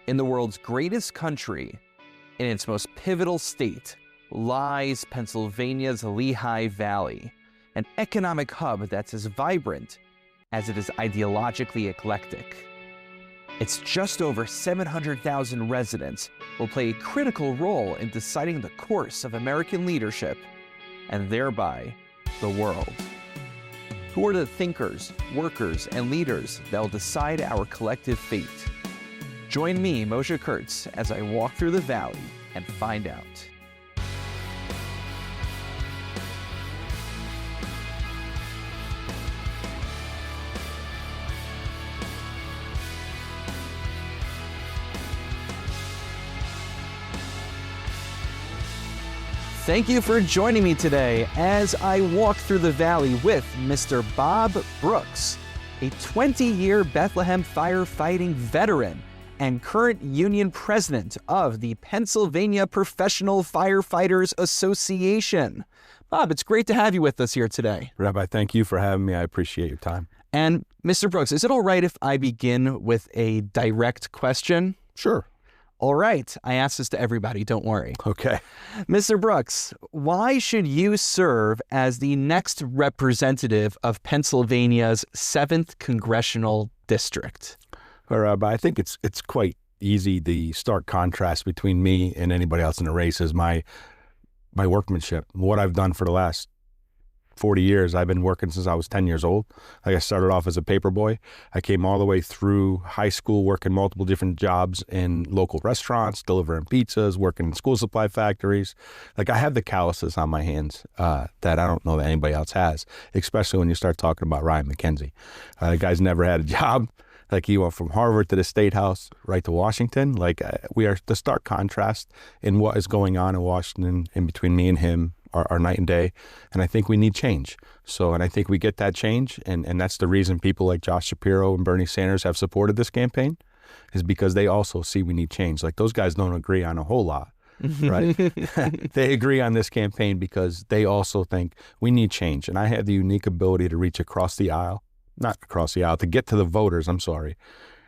In the world's greatest country, in its most pivotal state, lies Pennsylvania's Lehigh Valley, an economic hub that's as vibrant as it is ideologically eclectic. Its just over 700,000 residents will play a critical role in deciding the course of American leadership and thereby the world. Who are the thinkers, workers, and leaders that will decide our collective fate? Join me, Moshe Kurtz, as I walk through the valley and find out. Thank you for joining me today as I walk through the valley with Mr. Bob Brooks, a 20-year Bethlehem firefighting veteran and current union president of the Pennsylvania Professional Firefighters Association. Bob, it's great to have you with us here today. Rabbi, thank you for having me. I appreciate your time. And Mr. Brooks, is it all right if I begin with a direct question? Sure. All right. I ask this to everybody. Don't worry. Okay. Mr. Brooks, why should you serve as the next representative of Pennsylvania's 7th Congressional District? Well, Rabbi, I think it's quite easy. The stark contrast between me and anybody else in the race is my workmanship. What I've done for the last 40 years. I've been working since I was 10 years old. Like I started off as a paper boy. I came all the way through high school, working multiple different jobs in local restaurants, delivering pizzas, working in school supply factories. Like I have the calluses on my hands that I don't know that anybody else has, especially when you start talking about Ryan McKenzie. The guy's never had a job. Like he went from Harvard to the State House, right to Washington. Like we are the stark contrast in what is going on in Washington in between me and him are night and day. And I think we need change. And I think we get that change. And that's the reason people like Josh Shapiro and Bernie Sanders have supported this campaign, is because they also see we need change. Like those guys don't agree on a whole lot, right? They agree on this campaign because they also think we need change. And I have the unique ability to reach across the aisle, not across the aisle, to get to the voters. I'm sorry.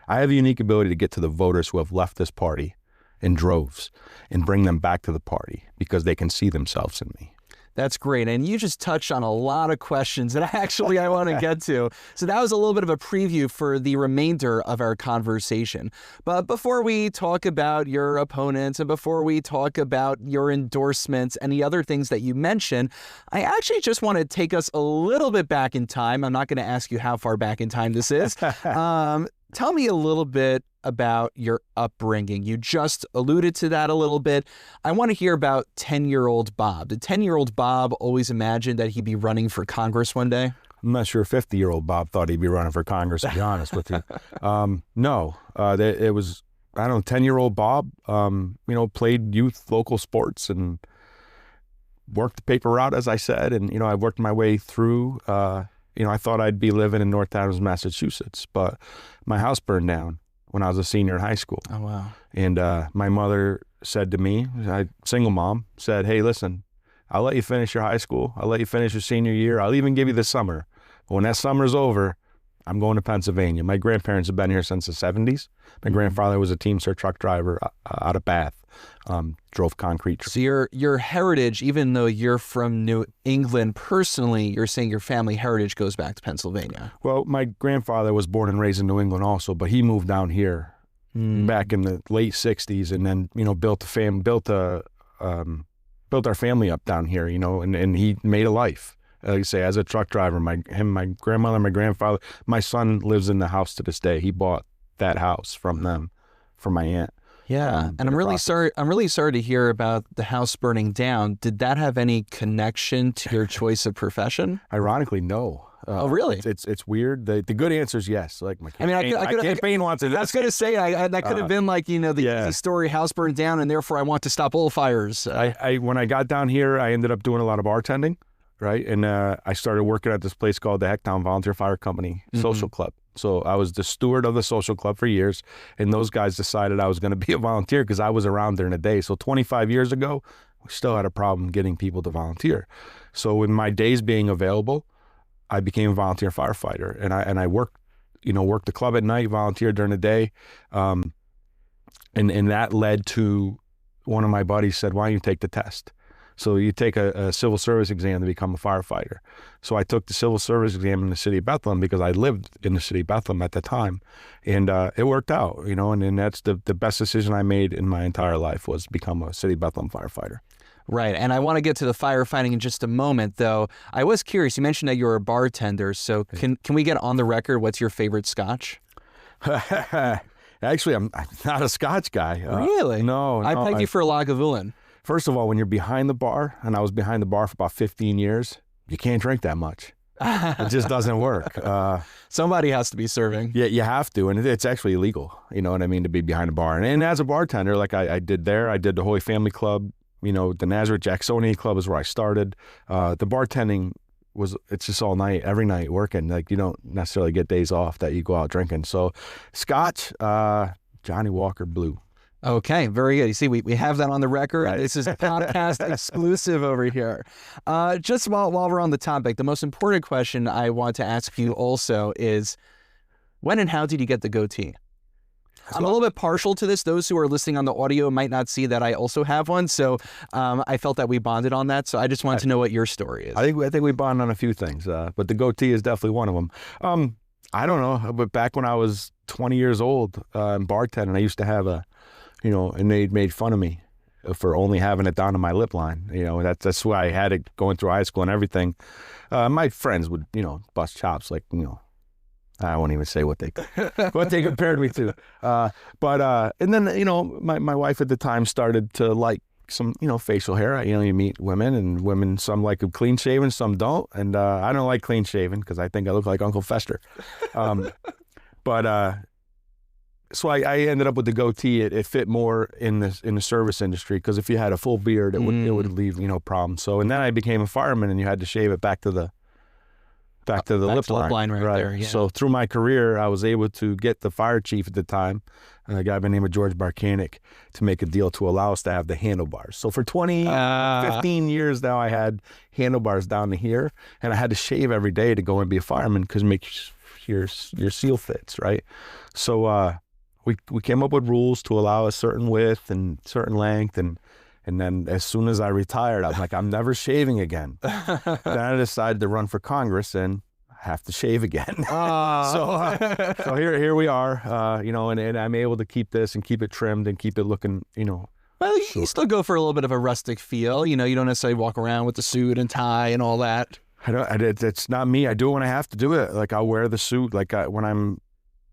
I have the unique ability to get to the voters who have left this party in droves and bring them back to the party because they can see themselves in me. That's great. And you just touched on a lot of questions that I want to get to. So that was a little bit of a preview for the remainder of our conversation. But before we talk about your opponents and before we talk about your endorsements and the other things that you mentioned, I actually just want to take us a little bit back in time. I'm not going to ask you how far back in time this is. Tell me a little bit about your upbringing. You just alluded to that a little bit. I want to hear about 10-year-old Bob. Did 10-year-old Bob always imagine that he'd be running for Congress one day? I'm not sure 50-year-old Bob thought he'd be running for Congress, to be honest with you. No, it was, 10-year-old Bob, played youth local sports and worked the paper route, as I said. And, I worked my way through, I thought I'd be living in North Adams, Massachusetts, but my house burned down when I was a senior in high school. Oh, wow. And my mother said to me, single mom, said, hey, listen, I'll let you finish your high school. I'll let you finish your senior year. I'll even give you the summer. But when that summer's over, I'm going to Pennsylvania. My grandparents have been here since the 70s. My grandfather was a Teamster truck driver out of Bath, drove concrete. So your heritage, even though you're from New England personally, you're saying your family heritage goes back to Pennsylvania. Well, my grandfather was born and raised in New England also, but he moved down here back in the late 60s and then, built our family up down here, and he made a life. Like I say, as a truck driver, my grandmother, my grandfather, my son lives in the house to this day. He bought that house from them, from my aunt. Yeah, and I'm really sorry to hear about the house burning down. Did that have any connection to your choice of profession? Ironically, no. Oh, really? It's weird. The good answer is yes. Like my campaign wants it. I was going to say that could have been like the easy story: house burned down, and therefore I want to stop all fires. When I got down here, I ended up doing a lot of bartending. Right. And I started working at this place called the Hecktown Volunteer Fire Company Social Club. So I was the steward of the social club for years. And those guys decided I was going to be a volunteer because I was around during the day. So 25 years ago, we still had a problem getting people to volunteer. So in my days being available, I became a volunteer firefighter. And I worked the club at night, volunteered during the day. And that led to one of my buddies said, why don't you take the test? So you take a civil service exam to become a firefighter. So I took the civil service exam in the city of Bethlehem because I lived in the city of Bethlehem at the time. And it worked out, you know, and that's the best decision I made in my entire life was become a city of Bethlehem firefighter. Right. And I want to get to the firefighting in just a moment, though. I was curious. You mentioned that you're a bartender. So can we get on the record? What's your favorite scotch? Actually, I'm not a scotch guy. Really? No. I pegged you for a Lagavulin. First of all, when you're behind the bar, and I was behind the bar for about 15 years, you can't drink that much. It just doesn't work. Somebody has to be serving. Yeah, you have to, and it's actually illegal, you know what I mean, to be behind a bar. And as a bartender, like I did there, I did the Holy Family Club, you know, the Nazareth Jacksonian Club is where I started. The bartending it's just all night, every night working. Like you don't necessarily get days off that you go out drinking. So scotch, Johnny Walker Blue. Okay, very good. You see, we have that on the record. Right. This is podcast exclusive over here. Just while we're on the topic, the most important question I want to ask you also is, when and how did you get the goatee? I'm a little bit partial to this. Those who are listening on the audio might not see that I also have one. So I felt that we bonded on that. So I just wanted to know what your story is. I think we bond on a few things, but the goatee is definitely one of them. I don't know, but back when I was 20 years old and bartending, I used to have and they made fun of me for only having it down to my lip line. You know, that's why I had it going through high school and everything. My friends would, bust chops like, I won't even say what they compared me to. And then, my wife at the time started to like some, facial hair. You meet women and women, some like clean shaven, some don't. And I don't like clean shaven because I think I look like Uncle Fester. So I ended up with the goatee. It fit more in the service industry because if you had a full beard, it would leave problems. So and then I became a fireman, and you had to shave it back to the lip line right there. Yeah. So through my career, I was able to get the fire chief at the time, a guy by the name of George Barkanik, to make a deal to allow us to have the handlebars. So for 15 years now, I had handlebars down to here, and I had to shave every day to go and be a fireman because make your seal fits right. So. We came up with rules to allow a certain width and certain length, and then as soon as I retired, I was like, I'm never shaving again. Then I decided to run for Congress and have to shave again. So here we are, and I'm able to keep this and keep it trimmed and keep it looking, Well, you still go for a little bit of a rustic feel. You don't necessarily walk around with the suit and tie and all that. It's not me. I do it when I have to do it. Like I'll wear the suit, like when I'm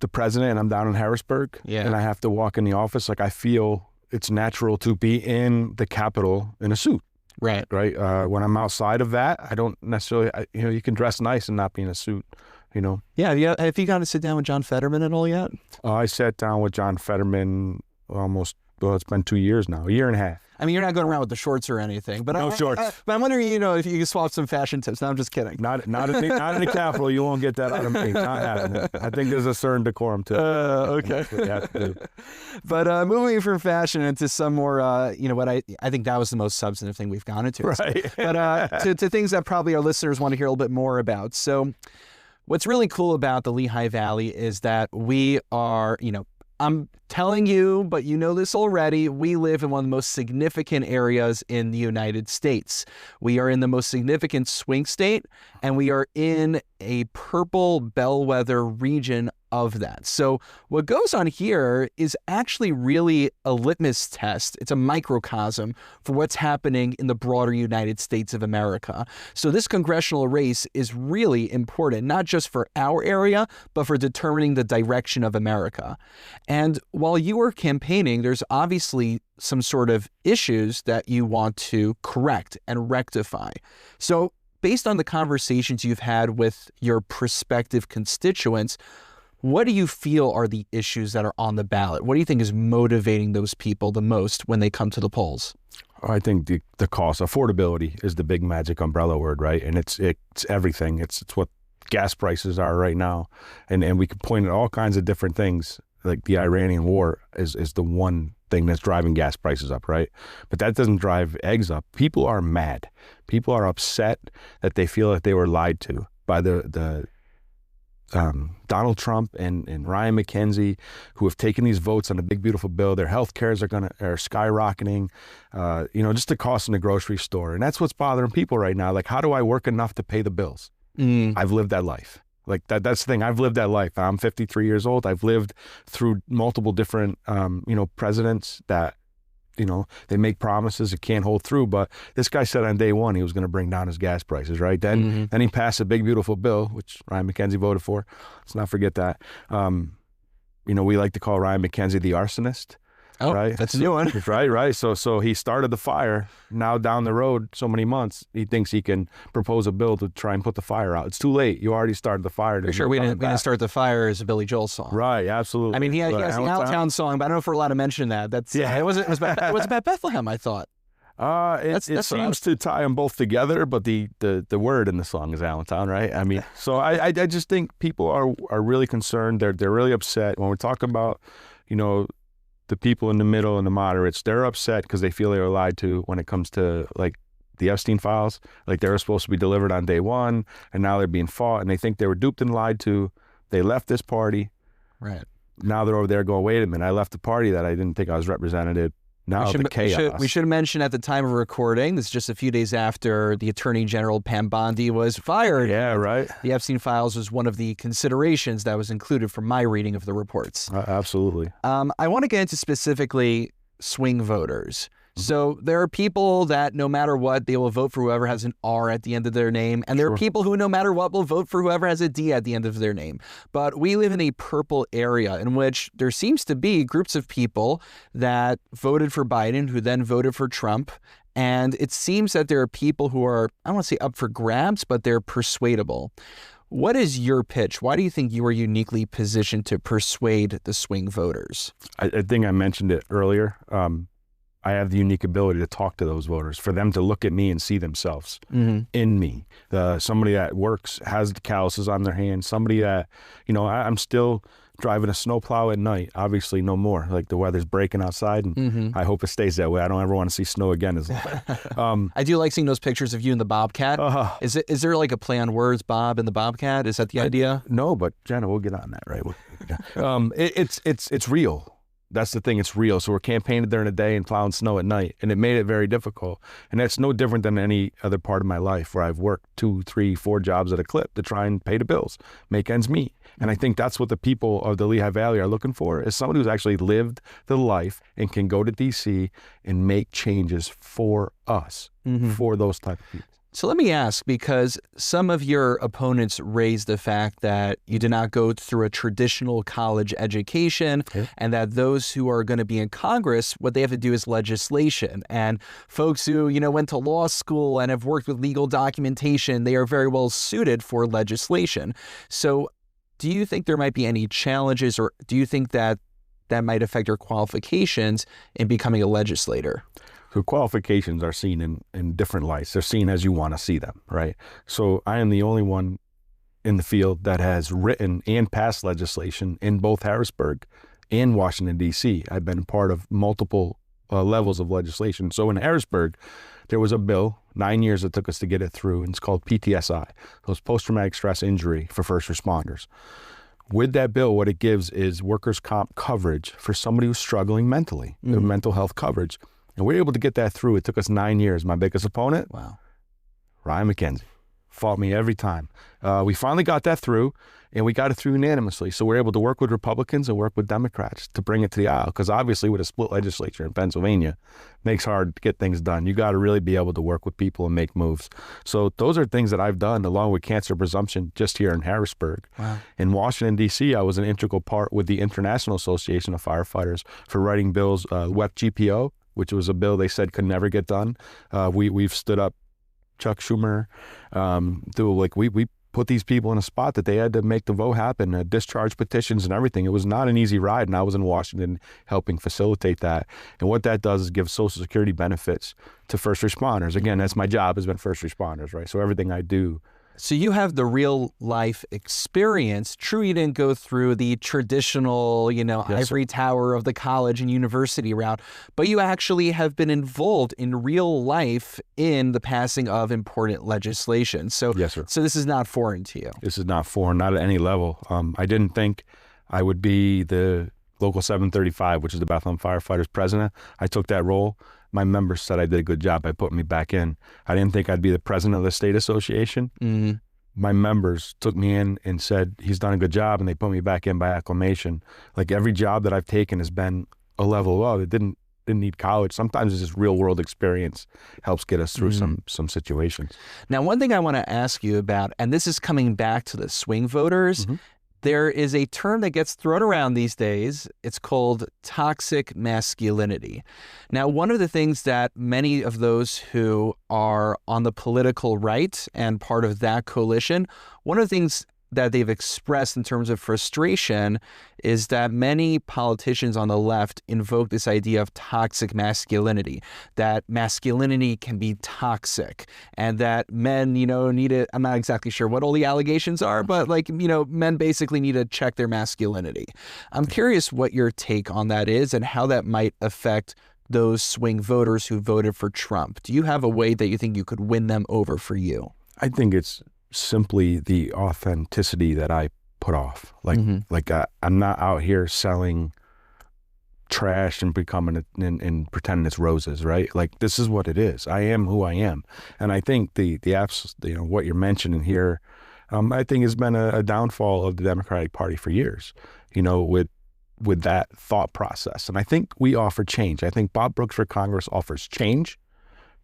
the president and I'm down in Harrisburg and I have to walk in the office, like I feel it's natural to be in the Capitol in a suit. Right. When I'm outside of that, I don't necessarily, you can dress nice and not be in a suit, Yeah. Have you got to sit down with John Fetterman at all yet? I sat down with John Fetterman it's been 2 years now, a year and a half. I mean, you're not going around with the shorts or anything, but no shorts. But I'm wondering, if you can swap some fashion tips. No, I'm just kidding. Not in the Capitol. You won't get that out of me. Not happening. I think there's a certain decorum to it. Okay. That's what you have to do. But moving from fashion into some more, what I think that was the most substantive thing we've gone into. Right. But to things that probably our listeners want to hear a little bit more about. So, what's really cool about the Lehigh Valley is that we are, I'm telling you, but you know this already, we live in one of the most significant areas in the United States. We are in the most significant swing state, and we are in a purple bellwether region of that. So what goes on here is actually really a litmus test. It's a microcosm for what's happening in the broader United States of America. So this congressional race is really important, not just for our area, but for determining the direction of America. And while you are campaigning, there's obviously some sort of issues that you want to correct and rectify. So based on the conversations you've had with your prospective constituents, what do you feel are the issues that are on the ballot? What do you think is motivating those people the most when they come to the polls? I think the cost, affordability is the big magic umbrella word, right? And it's everything. It's what gas prices are right now. And we can point at all kinds of different things. Like the Iranian war is the one thing that's driving gas prices up, right? But that doesn't drive eggs up. People are mad. People are upset that they feel that they were lied to by the Donald Trump and Ryan McKenzie, who have taken these votes on the big beautiful bill. Their health cares are skyrocketing. Just the cost in the grocery store, and that's what's bothering people right now. Like, how do I work enough to pay the bills? I've lived that life. Like that's the thing. I've lived that life. I'm 53 years old. I've lived through multiple different, presidents that, they make promises that can't hold through. But this guy said on day one he was going to bring down his gas prices, right? Then he passed a big, beautiful bill, which Ryan McKenzie voted for. Let's not forget that. We like to call Ryan McKenzie the arsonist. Oh, right? That's a new one. Right. So he started the fire. Now down the road, so many months, he thinks he can propose a bill to try and put the fire out. It's too late. You already started the fire. For sure, we didn't start the fire as a Billy Joel song. Right, absolutely. I mean, he has the Allentown song, but I don't know if we're allowed to mention that. It was about Bethlehem, I thought. It seems to tie them both together, but the word in the song is Allentown, right? I mean, so I just think people are really concerned. They're really upset when we're talking about, the people in the middle and the moderates. They're upset because they feel they were lied to when it comes to like the Epstein files. Like they were supposed to be delivered on day one, and now they're being fought, and they think they were duped and lied to. They left this party. Right. Now they're over there going, wait a minute, I left the party that I didn't think I was represented. Now the chaos. We should mention at the time of recording, this is just a few days after the Attorney General Pam Bondi was fired. Yeah, right. The Epstein files was one of the considerations that was included from my reading of the reports. Absolutely. I want to get into specifically swing voters. So there are people that no matter what, they will vote for whoever has an R at the end of their name. And there are people who no matter what will vote for whoever has a D at the end of their name. But we live in a purple area in which there seems to be groups of people that voted for Biden who then voted for Trump. And it seems that there are people who are, I don't want to say up for grabs, but they're persuadable. What is your pitch? Why do you think you are uniquely positioned to persuade the swing voters? I think I mentioned it earlier. I have the unique ability to talk to those voters, for them to look at me and see themselves in me. Somebody that works, has the calluses on their hands, somebody that, I'm still driving a snowplow at night. Obviously no more. Like the weather's breaking outside, and I hope it stays that way. I don't ever want to see snow again. I do like seeing those pictures of you in the Bobcat. Is there like a play on words, Bob and the Bobcat? Is that the idea? No, but Jenna, we'll get on that, right? It's real. That's the thing. It's real. So we're campaigning during the day and plowing snow at night, and it made it very difficult. And that's no different than any other part of my life where I've worked 2, 3, 4 jobs at a clip to try and pay the bills, make ends meet. And I think that's what the people of the Lehigh Valley are looking for, is somebody who's actually lived the life and can go to D.C. and make changes for us, for those type of people. So let me ask, because some of your opponents raised the fact that you did not go through a traditional college education, and that those who are going to be in Congress, what they have to do is legislation. And folks who, went to law school and have worked with legal documentation, they are very well suited for legislation. So do you think there might be any challenges, or do you think that might affect your qualifications in becoming a legislator? So qualifications are seen in different lights. They're seen as you want to see them, right? So I am the only one in the field that has written and passed legislation in both Harrisburg and Washington, D.C. I've been part of multiple levels of legislation. So in Harrisburg, there was a bill, 9 years it took us to get it through, and it's called PTSI. So it's post-traumatic stress injury for first responders. With that bill, what it gives is workers' comp coverage for somebody who's struggling mentally, mental health coverage. And we were able to get that through. It took us 9 years. My biggest opponent, Ryan McKenzie, fought me every time. We finally got that through, and we got it through unanimously. So we're able to work with Republicans and work with Democrats to bring it to the aisle. Because obviously with a split legislature in Pennsylvania, it makes it hard to get things done. You got to really be able to work with people and make moves. So those are things that I've done along with cancer presumption just here in Harrisburg. In Washington, D.C., I was an integral part with the International Association of Firefighters for writing bills, WEP GPO, which was a bill they said could never get done. We've stood up Chuck Schumer. We put these people in a spot that they had to make the vote happen, discharge petitions and everything. It was not an easy ride, and I was in Washington helping facilitate that. And what that does is give Social Security benefits to first responders. Again, that's my job, has been first responders, right? So everything I do So you have the real life experience. True, you didn't go through the traditional, ivory tower of the college and university route, but you actually have been involved in real life in the passing of important legislation. So, yes, sir. So this is not foreign to you. This is not foreign, not at any level. I didn't think I would be the Local 735, which is the Bethlehem Firefighters president. I took that role. My members said I did a good job by putting me back in. I didn't think I'd be the president of the state association. Mm-hmm. My members took me in and said, he's done a good job, and they put me back in by acclamation. Like every job that I've taken has been a level up. It didn't need college. Sometimes it's just real world experience helps get us through some situations. Now, one thing I want to ask you about, and this is coming back to the swing voters, there is a term that gets thrown around these days. It's called toxic masculinity. Now, one of the things that many of those who are on the political right and part of that coalition, one of the things that they've expressed in terms of frustration is that many politicians on the left invoke this idea of toxic masculinity, that masculinity can be toxic, and that men, need to, I'm not exactly sure what all the allegations are, but men basically need to check their masculinity. I'm curious what your take on that is and how that might affect those swing voters who voted for Trump. Do you have a way that you think you could win them over for you? I think it's simply the authenticity that I put off. I'm not out here selling trash and becoming and pretending it's roses, right? Like this is what it is. I am who I am, and I think the what you're mentioning here, I think has been a downfall of the Democratic Party for years. With that thought process, and I think we offer change. I think Bob Brooks for Congress offers change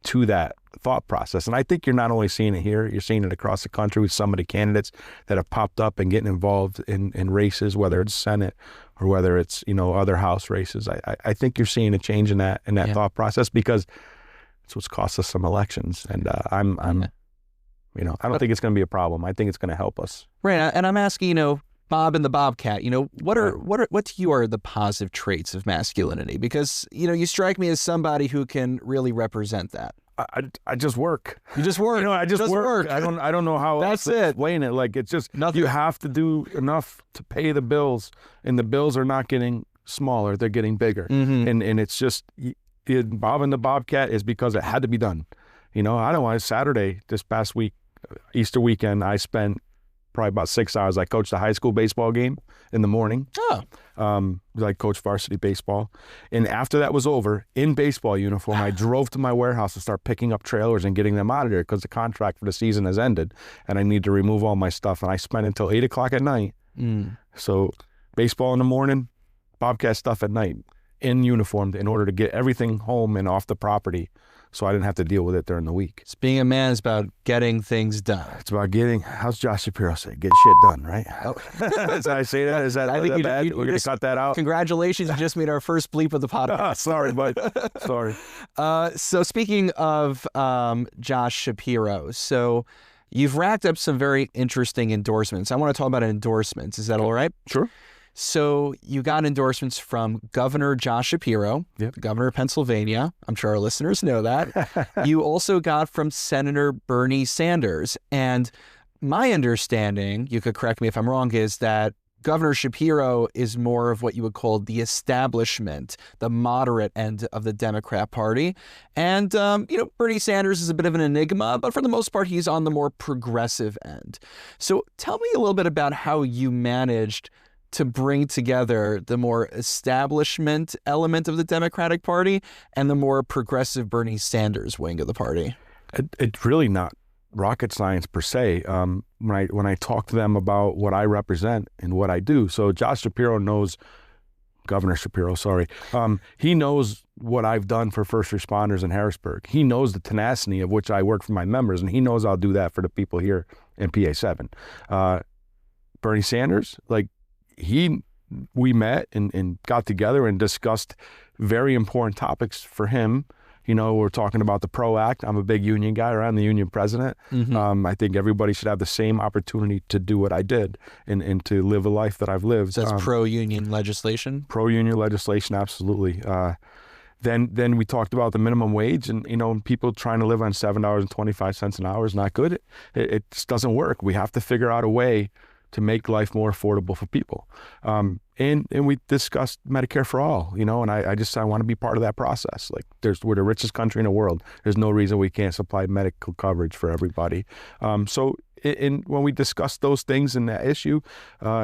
to that thought process. And I think you're not only seeing it here, you're seeing it across the country with some of the candidates that have popped up and getting involved in races, whether it's Senate or whether it's, other House races. I think you're seeing a change in that thought process because it's what's cost us some elections. And I don't think it's going to be a problem. I think it's going to help us. Right. And I'm asking, Bob and the Bobcat, what to you are the positive traits of masculinity? Because, you strike me as somebody who can really represent that. I just work. You just work. I just work. I don't know how That's else to it. explain it. Like it's just Nothing. You have to do enough to pay the bills, and the bills are not getting smaller; they're getting bigger. And it's just Bob and the Bobcat is because it had to be done. I don't want Saturday this past week, Easter weekend. I spent probably about 6 hours. I coached a high school baseball game in the morning. I coached varsity baseball. And after that was over, in baseball uniform, I drove to my warehouse to start picking up trailers and getting them out of there because the contract for the season has ended and I need to remove all my stuff. And I spent until 8 o'clock at night. So baseball in the morning, Bobcat stuff at night, in uniform in order to get everything home and off the property so I didn't have to deal with it during the week. It's being a man is about getting things done. It's about how's Josh Shapiro say? Get shit done, right? Oh. Did I say that? Is that, I think bad? We're going to cut that out? Congratulations, you just made our first bleep of the podcast. Sorry, bud. Sorry. So speaking of Josh Shapiro, so you've racked up some very interesting endorsements. I want to talk about endorsements. Is that all right? Sure. So you got endorsements from Governor Josh Shapiro, the governor of Pennsylvania. I'm sure our listeners know that. You also got from Senator Bernie Sanders. And my understanding, you could correct me if I'm wrong, is that Governor Shapiro is more of what you would call the establishment, the moderate end of the Democrat Party. And, Bernie Sanders is a bit of an enigma, but for the most part, he's on the more progressive end. So tell me a little bit about how you managed to bring together the more establishment element of the Democratic Party and the more progressive Bernie Sanders wing of the party. It's really not rocket science per se. When I talk to them about what I represent and what I do, so Josh Shapiro knows, Governor Shapiro, sorry, he knows what I've done for first responders in Harrisburg. He knows the tenacity of which I work for my members, and he knows I'll do that for the people here in PA-07. Bernie Sanders, we met and got together and discussed very important topics for him. We're talking about the PRO Act. I'm a big union guy, or I'm the union president. I think everybody should have the same opportunity to do what I did and to live a life that I've lived. So that's pro-union legislation? Pro-union legislation, absolutely. Then we talked about the minimum wage, and people trying to live on $7.25 an hour is not good. It just doesn't work. We have to figure out a way to make life more affordable for people. And we discussed Medicare for all, and I want to be part of that process. Like we're the richest country in the world. There's no reason we can't supply medical coverage for everybody. So when we discussed those things in that issue,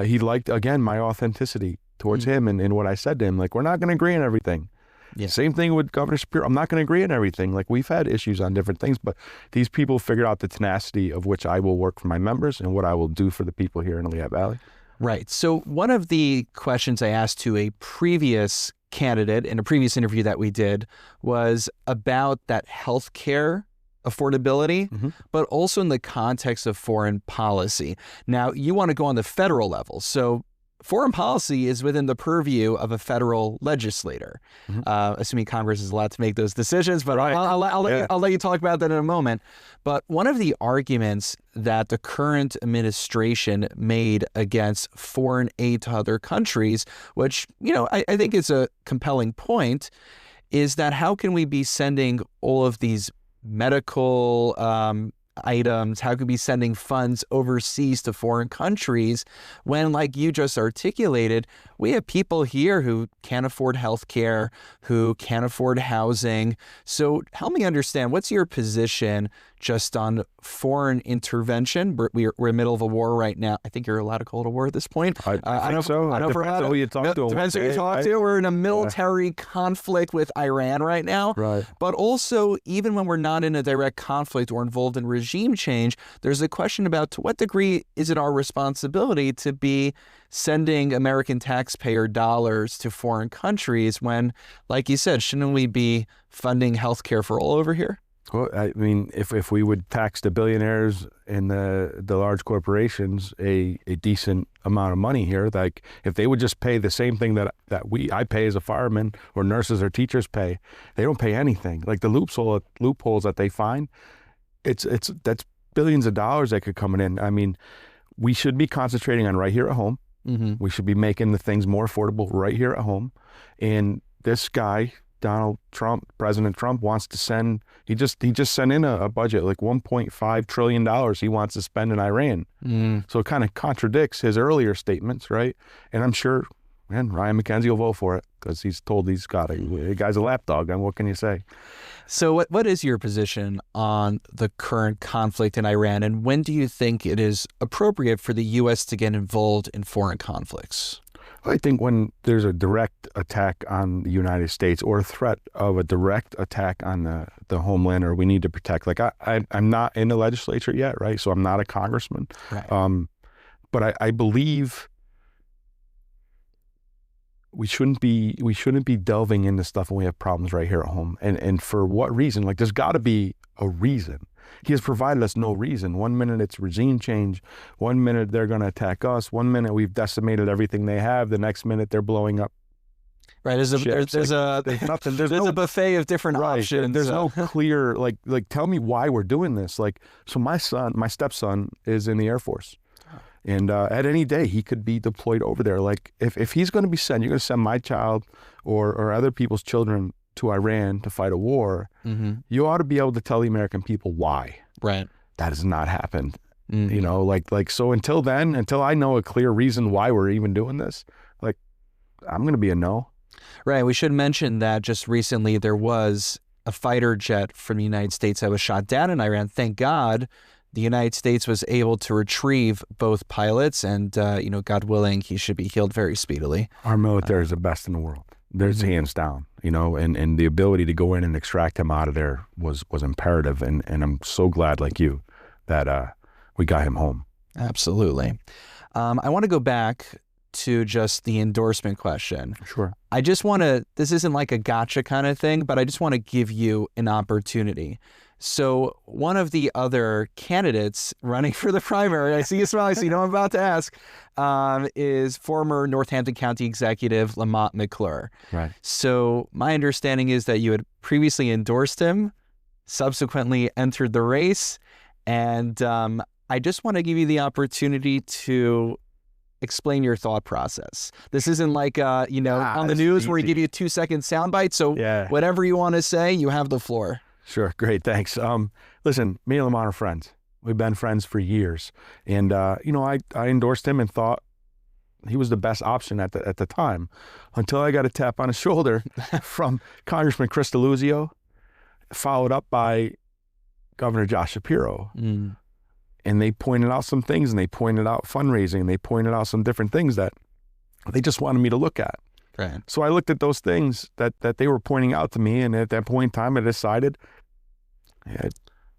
he liked, again, my authenticity towards him and what I said to him. Like, we're not going to agree on everything. Yeah. Same thing with Governor Shapiro. I'm not going to agree on everything. Like, we've had issues on different things, but these people figured out the tenacity of which I will work for my members and what I will do for the people here in the Lehigh Valley. Right. So one of the questions I asked to a previous candidate in a previous interview that we did was about that healthcare affordability, but also in the context of foreign policy. Now, you want to go on the federal level. So foreign policy is within the purview of a federal legislator, assuming Congress is allowed to make those decisions. But I'll let you talk about that in a moment. But one of the arguments that the current administration made against foreign aid to other countries, which, I think is a compelling point, is that how can we be sending all of these medical items, how could we be sending funds overseas to foreign countries when, like you just articulated, we have people here who can't afford health care, who can't afford housing. So help me understand, what's your position just on foreign intervention? We're in the middle of a war right now. I think you're allowed to call it a war at this point. I think so. I know depends who you talk to. Depends who you talk to. We're in a military conflict with Iran right now. Right. But also, even when we're not in a direct conflict or involved in regime change, there's a question about to what degree is it our responsibility to be sending American taxpayer dollars to foreign countries when, like you said, shouldn't we be funding healthcare for all over here? Well, I mean, if we would tax the billionaires and the large corporations a decent amount of money here, like if they would just pay the same thing that I pay as a fireman or nurses or teachers pay, they don't pay anything. Like the loopholes that they find, that's billions of dollars that could come in. I mean, we should be concentrating on right here at home. We should be making the things more affordable right here at home. And this guy, President Trump, wants to send, he just sent in a budget, like $1.5 trillion he wants to spend in Iran. So it kind of contradicts his earlier statements, right? And I'm sure, man, Ryan McKenzie will vote for it because he's told the guy's a lapdog, and what can you say? So what is your position on the current conflict in Iran, and when do you think it is appropriate for the U.S. to get involved in foreign conflicts? I think when there's a direct attack on the United States or a threat of a direct attack on the homeland, or we need to protect, like I'm not in the legislature yet, right? So I'm not a congressman. Right. But I believe we shouldn't be delving into stuff when we have problems right here at home. And for what reason? Like, there's got to be a reason. He has provided us no reason. 1 minute it's regime change. 1 minute they're going to attack us. 1 minute we've decimated everything they have. The next minute they're blowing up. Right. There's a buffet of different options. There's no clear, like tell me why we're doing this. Like, so my stepson is in the Air Force. And at any day, he could be deployed over there. Like, if he's going to be sent, you're going to send my child or other people's children to Iran to fight a war, you ought to be able to tell the American people why. Right. That has not happened. So until I know a clear reason why we're even doing this, like, I'm going to be a no. Right. We should mention that just recently there was a fighter jet from the United States that was shot down in Iran. Thank God the United States was able to retrieve both pilots, and, God willing, he should be healed very speedily. Our military is the best in the world. There's hands down, and the ability to go in and extract him out of there was imperative. And I'm so glad, like you, that we got him home. Absolutely. I want to go back to just the endorsement question. Sure. I just want to, this isn't like a gotcha kind of thing, but I just want to give you an opportunity. So one of the other candidates running for the primary, I see you smiling, so you know I'm about to ask, is former Northampton County Executive Lamont McClure. Right. So my understanding is that you had previously endorsed him, subsequently entered the race, and I just want to give you the opportunity to explain your thought process. This isn't like, on the news where you give you a 2-second soundbite. So whatever you want to say, you have the floor. Sure. Great. Thanks. Listen, me and Lamont are friends. We've been friends for years. And, I endorsed him and thought he was the best option at the time, until I got a tap on the shoulder from Congressman Chris DeLuzio, followed up by Governor Josh Shapiro. And they pointed out some things, and they pointed out fundraising, and they pointed out some different things that they just wanted me to look at. Right. So I looked at those things that they were pointing out to me, and at that point in time, I decided I had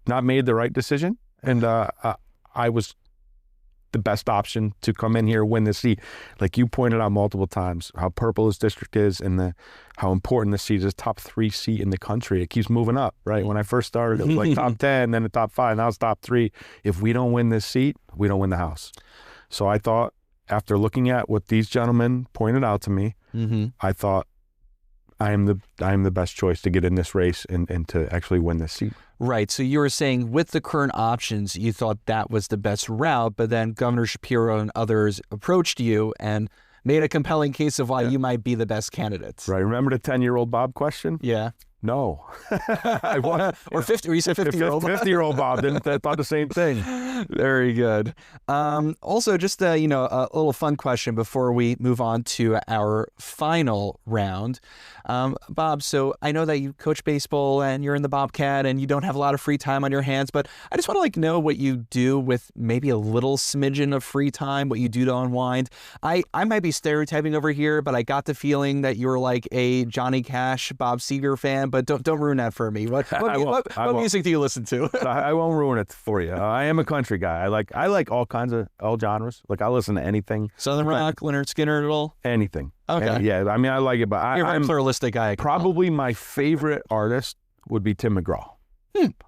not made the right decision, and I was the best option to come in here, win the seat. Like you pointed out multiple times, how purple this district is, and how important the seat is. Top 3 seat in the country. It keeps moving up, right? When I first started, it was like top 10, then the top 5. Now it's top 3. If we don't win this seat, we don't win the House. So I thought, after looking at what these gentlemen pointed out to me, I thought I am the best choice to get in this race and to actually win this seat. Right. So you were saying with the current options, you thought that was the best route, but then Governor Shapiro and others approached you and made a compelling case of why you might be the best candidate. Right. Remember the 10-year-old Bob question? Yeah. No. I want, or 50, or you said 50-year-old Bob? 50-year-old Bob thought the same thing. Very good. Also, just a little fun question before we move on to our final round. Bob, so I know that you coach baseball and you're in the Bobcat and you don't have a lot of free time on your hands, but I just want to know what you do with maybe a little smidgen of free time, what you do to unwind. I might be stereotyping over here, but I got the feeling that you're like a Johnny Cash, Bob Seger fan, but don't ruin that for me. What music do you listen to? I won't ruin it for you. I am a country guy. I like all genres. Like I listen to anything. Southern rock, Leonard Skinner at all? Anything. Okay. Yeah, I mean, I like it, but you're a pluralistic guy. Probably my favorite artist would be Tim McGraw.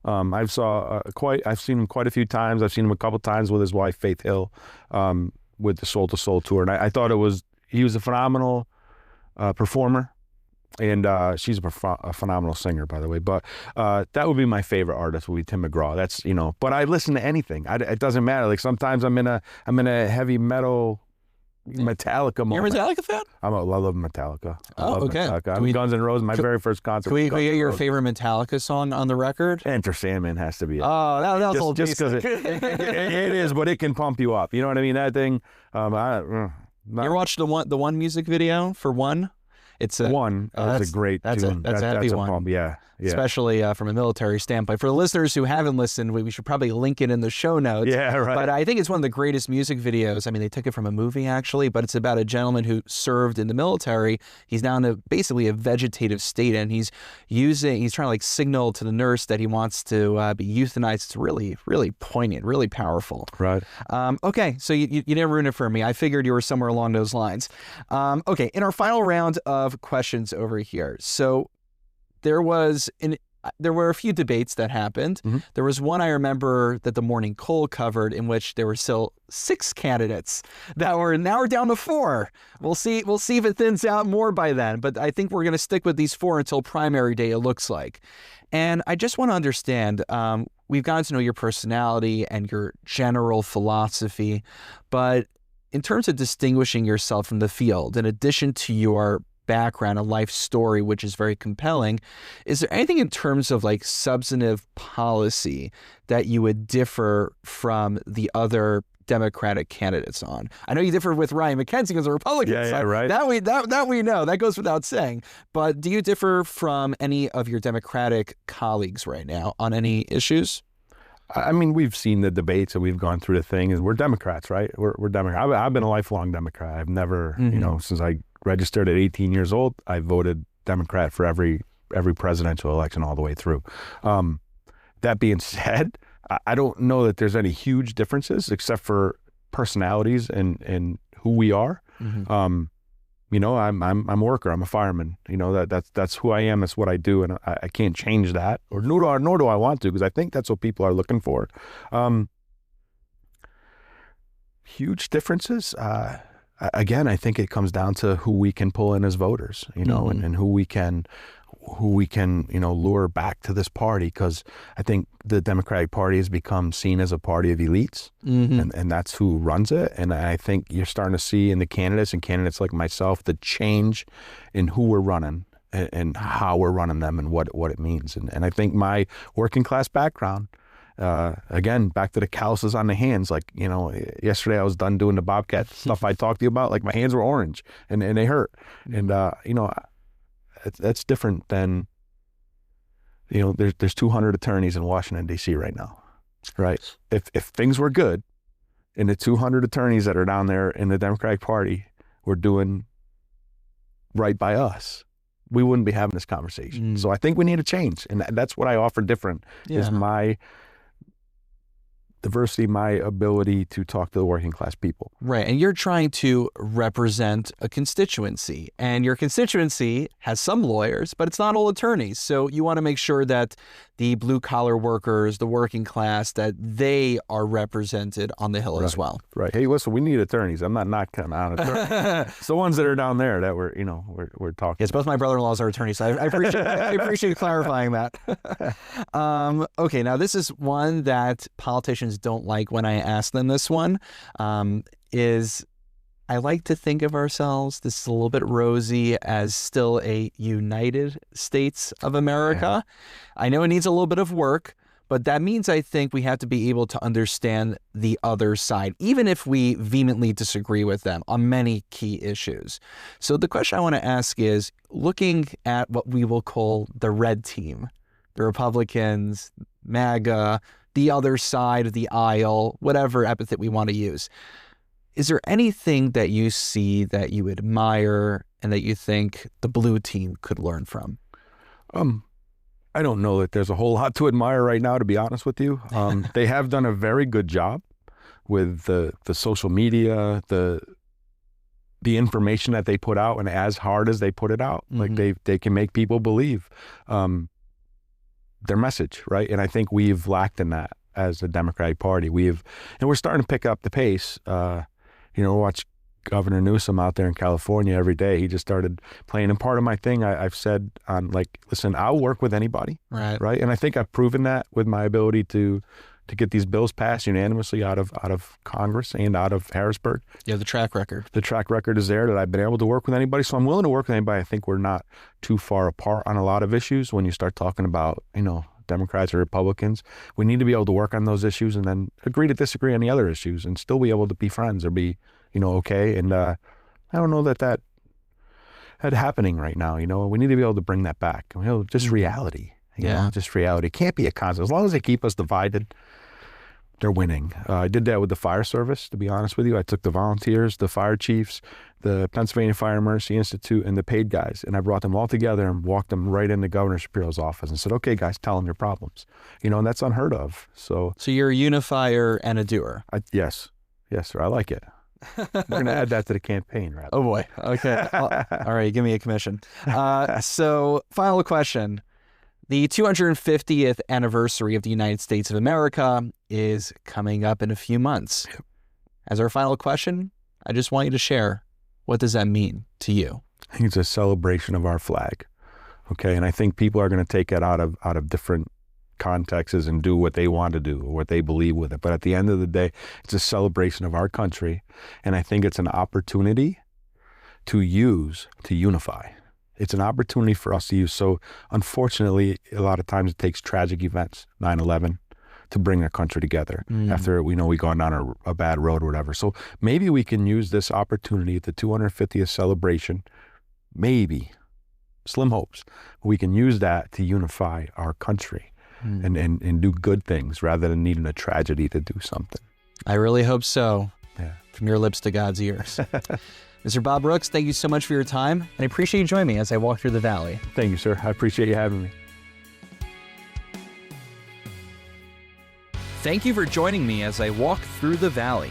I've seen him quite a few times. I've seen him a couple times with his wife Faith Hill, with the Soul to Soul tour, and I thought he was a phenomenal performer, and she's a phenomenal singer, by the way. But that would be my favorite artist. Would be Tim McGraw. That's But I listen to anything. It doesn't matter. Like sometimes I'm in a heavy metal. Metallica moment. You're a Metallica fan? I love Metallica. Okay. Metallica. Guns N' Roses, my very first concert. Can we get your favorite Metallica song on the record? Enter Sandman has to be it. Oh, that was old. Just because it is, but it can pump you up. You know what I mean? That thing. You ever watched the one music video for One? It's One. That's a great tune. That's a happy one. Pump. Yeah. Especially from a military standpoint. For the listeners who haven't listened, we should probably link it in the show notes. Yeah, right. But I think it's one of the greatest music videos. I mean, they took it from a movie, actually, but it's about a gentleman who served in the military. He's now in basically a vegetative state, and he's trying to like signal to the nurse that he wants to be euthanized. It's really, really poignant, really powerful. Right. Okay, so you didn't ruin it for me. I figured you were somewhere along those lines. Okay, in our final round of questions over here. So there were a few debates that happened. There was one I remember that the Morning Call covered, in which there were still 6 candidates that were now down to 4. We'll see if it thins out more by then, but I think we're going to stick with these 4 until primary day, it looks like. And I just want to understand, we've gotten to know your personality and your general philosophy, but in terms of distinguishing yourself from the field, in addition to your background, a life story, which is very compelling, is there anything in terms of like substantive policy that you would differ from the other Democratic candidates on? I know you differ with Ryan McKenzie as a Republican. Yeah, right. That we know. That goes without saying. But do you differ from any of your Democratic colleagues right now on any issues? I mean, we've seen the debates and we've gone through the thing, and we're Democrats, right? We're Democrats. I've been a lifelong Democrat. I've never, since I registered at 18 years old, I voted Democrat for every presidential election all the way through. That being said, I don't know that there's any huge differences except for personalities and who we are. I'm a worker. I'm a fireman. That's who I am. That's what I do, and I can't change that, or nor do I want to, because I think that's what people are looking for. Huge differences. Again, I think it comes down to who we can pull in as voters, and who we can who we can, lure back to this party, because I think the Democratic Party has become seen as a party of elites, and that's who runs it. And I think you're starting to see in the candidates like myself, the change in who we're running and how we're running them and what it means. And I think my working class background, again, back to the calluses on the hands, like, yesterday I was done doing the Bobcat stuff I talked to you about, like my hands were orange and they hurt. And, that's different than, there's 200 attorneys in Washington, D.C. right now, right? If things were good and the 200 attorneys that are down there in the Democratic Party were doing right by us, we wouldn't be having this conversation. So I think we need a change. And that's what I offer different, is my diversity, my ability to talk to the working class people. Right. And you're trying to represent a constituency, and your constituency has some lawyers, but it's not all attorneys. So you want to make sure that the blue collar workers, the working class, that they are represented on the Hill as well. Right. Hey, listen, we need attorneys. I'm not knocking on attorneys. It's the ones that are down there that we're talking. Yes, both my brother-in-laws are attorneys. So I appreciate clarifying that. Okay, now this is one that politicians don't like when I ask them this one, is I like to think of ourselves, this is a little bit rosy, as still a United States of America. I know it needs a little bit of work, but that means I think we have to be able to understand the other side, even if we vehemently disagree with them on many key issues. So the question I want to ask is, looking at what we will call the red team, the Republicans, MAGA, the other side of the aisle, whatever epithet we want to use, is there anything that you see that you admire and that you think the blue team could learn from? I don't know that there's a whole lot to admire right now, to be honest with you. They have done a very good job with the social media, the information that they put out, and as hard as they put it out, like they can make people believe their message, right? And I think we've lacked in that as a Democratic Party. And we're starting to pick up the pace. Watch Governor Newsom out there in California every day. He just started playing. And part of my thing, I've said on, like, listen, I'll work with anybody, right? And I think I've proven that with my ability to get these bills passed unanimously out of Congress and out of Harrisburg. Yeah, the track record. The track record is there, that I've been able to work with anybody. So I'm willing to work with anybody. I think we're not too far apart on a lot of issues. When you start talking about, Democrats or Republicans, we need to be able to work on those issues and then agree to disagree on the other issues and still be able to be friends or be, okay. And I don't know that happening right now. We need to be able to bring that back. Just reality. Just reality. It can't be a constant. As long as they keep us divided, they're winning. I did that with the fire service, to be honest with you. I took the volunteers, the fire chiefs, the Pennsylvania Fire and Emergency Institute, and the paid guys, and I brought them all together and walked them right into Governor Shapiro's office and said, okay, guys, tell them your problems. And that's unheard of. So you're a unifier and a doer. Yes, sir. I like it. We're going to add that to the campaign, rather. Oh, boy. Okay. All right. Give me a commission. So final question. The 250th anniversary of the United States of America is coming up in a few months. As our final question, I just want you to share, what does that mean to you? I think it's a celebration of our flag. Okay. And I think people are going to take it out of different contexts and do what they want to do or what they believe with it. But at the end of the day, it's a celebration of our country. And I think it's an opportunity to unify. It's an opportunity for us to use. So unfortunately, a lot of times it takes tragic events, 9/11, to bring a country together after we've gone down a bad road or whatever. So maybe we can use this opportunity at the 250th celebration, maybe, slim hopes, we can use that to unify our country and do good things rather than needing a tragedy to do something. I really hope so. Yeah. From your lips to God's ears. Mr. Bob Brooks, thank you so much for your time, and I appreciate you joining me as I walk through the Valley. Thank you, sir. I appreciate you having me. Thank you for joining me as I walk through the Valley.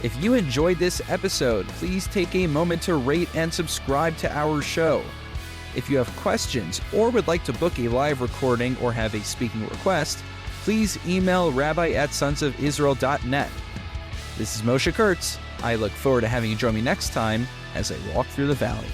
If you enjoyed this episode, please take a moment to rate and subscribe to our show. If you have questions or would like to book a live recording or have a speaking request, please email rabbi@sonsofisrael.net. This is Moshe Kurtz. I look forward to having you join me next time as I walk through the Valley.